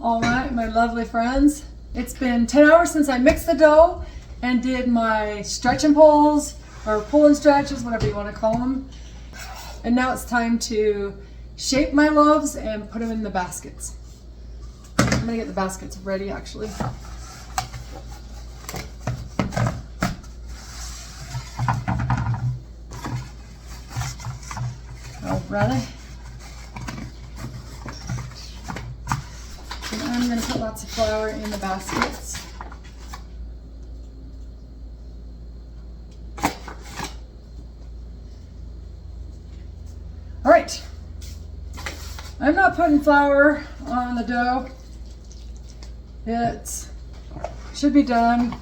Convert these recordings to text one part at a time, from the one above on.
All right, my lovely friends. It's been 10 hours since I mixed the dough and did my stretch and pulls, or pull and stretches, whatever you want to call them. And now it's time to shape my loaves and put them in the baskets. I'm gonna get the baskets ready actually. Alrighty. And I'm gonna put lots of flour in the baskets. All right. I'm not putting flour on the dough. It should be done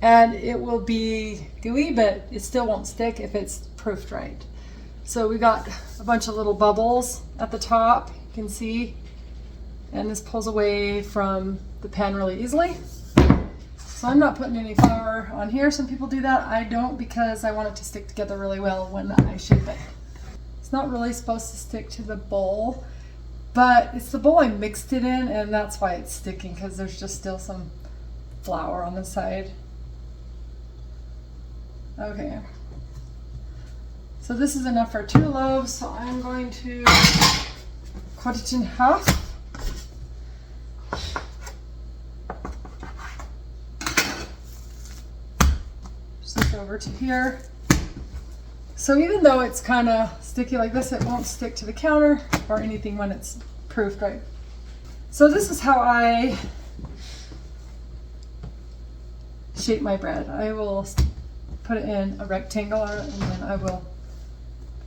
and it will be gooey, but it still won't stick if it's proofed right. So we got a bunch of little bubbles at the top, you can see, and this pulls away from the pan really easily. So I'm not putting any flour on here. Some people do that. I don't, because I want it to stick together really well when I shape it. It's not really supposed to stick to the bowl, but it's the bowl I mixed it in, and that's why it's sticking, because there's just still some flour on the side. Okay. So this is enough for 2 loaves, so I'm going to cut it in half. Switch over to here. So even though it's kind of sticky like this, it won't stick to the counter or anything when it's proofed right. So this is how I shape my bread. I will put it in a rectangle, and then I will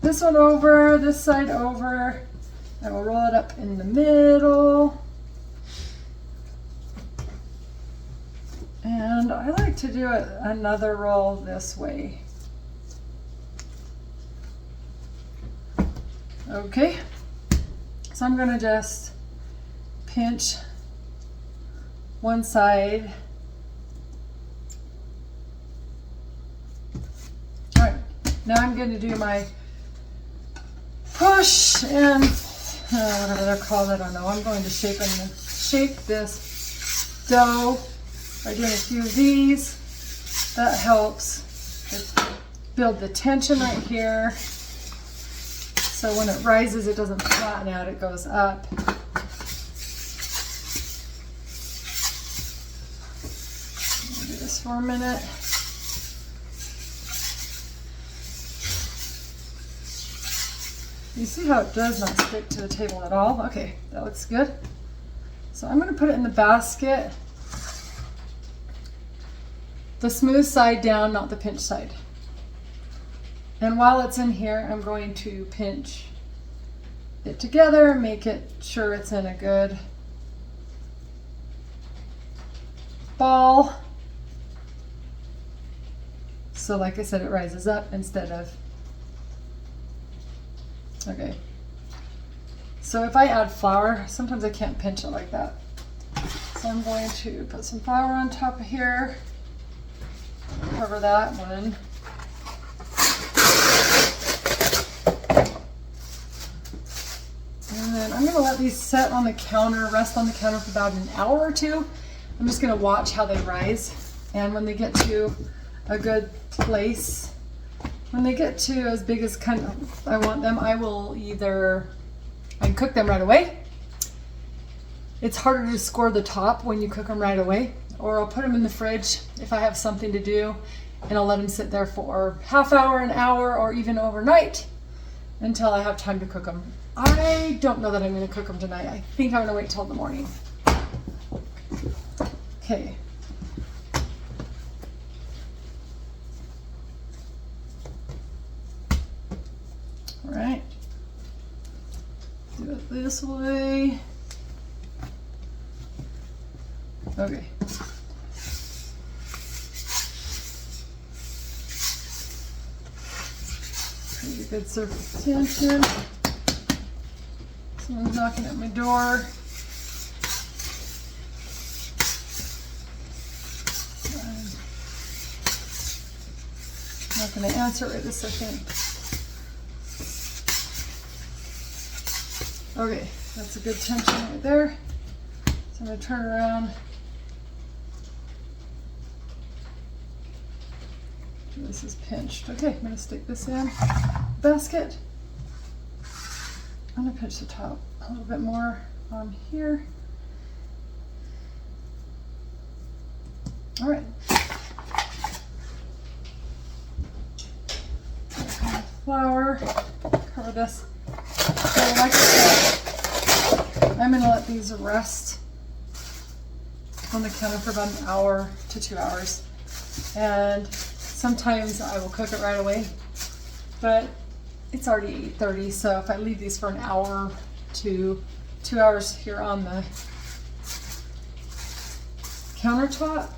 this one over, this side over. I will roll it up in the middle. And I like to do it another roll this way. Okay, so I'm gonna just pinch one side. All right, now I'm gonna do my push and whatever they're called, I don't know. I'm going to shape this dough by doing a few of these. That helps build the tension right here. So when it rises, it doesn't flatten out, it goes up. Do this for a minute. You see how it does not stick to the table at all? Okay, that looks good. So I'm going to put it in the basket. The smooth side down, not the pinch side. And while it's in here, I'm going to pinch it together, make it sure it's in a good ball. So like I said, it rises up instead of, okay. So if I add flour, sometimes I can't pinch it like that. So I'm going to put some flour on top of here, cover that one. And then I'm gonna let these set on the counter, rest on the counter for about an hour or 2. I'm just gonna watch how they rise. And when they get to a good place, when they get to as big as kind of I want them, I can cook them right away. It's harder to score the top when you cook them right away. Or I'll put them in the fridge if I have something to do, and I'll let them sit there for half hour, an hour, or even overnight until I have time to cook them. I don't know that I'm going to cook them tonight. I think I'm going to wait till the morning. Okay. All right. Do it this way. Okay. Pretty good surface tension. Someone's knocking at my door. I'm not going to answer right this second. Okay, that's a good tension right there. So I'm going to turn around. This is pinched. Okay, I'm going to stick this in basket. I'm going to pinch the top a little bit more on here. All right. Flour, cover this. So like I said, I'm going to let these rest on the counter for about an hour to 2 hours. And sometimes I will cook it right away, but it's already 8:30, so if I leave these for an hour to 2 hours here on the countertop,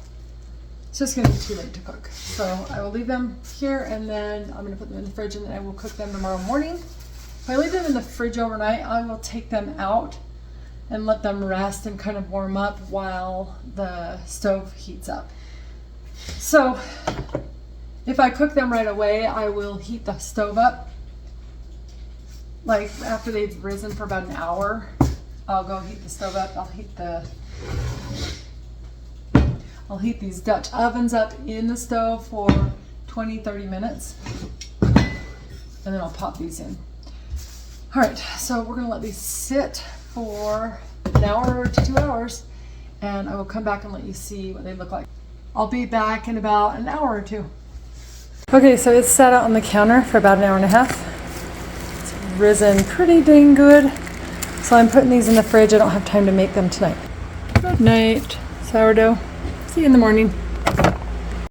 it's just going to be too late to cook. So I will leave them here, and then I'm going to put them in the fridge, and then I will cook them tomorrow morning. If I leave them in the fridge overnight, I will take them out and let them rest and kind of warm up while the stove heats up. So if I cook them right away, I will heat the stove up. Like after they've risen for about an hour, I'll go heat the stove up. I'll heat these Dutch ovens up in the stove for 20-30 minutes, and then I'll pop these in. All right, so we're gonna let these sit for an hour to 2 hours, and I will come back and let you see what they look like. I'll be back in about an hour or two. Okay, so it's sat out on the counter for about an hour and a half. It's risen pretty dang good. So I'm putting these in the fridge. I don't have time to make them tonight. Good night, sourdough. See you in the morning.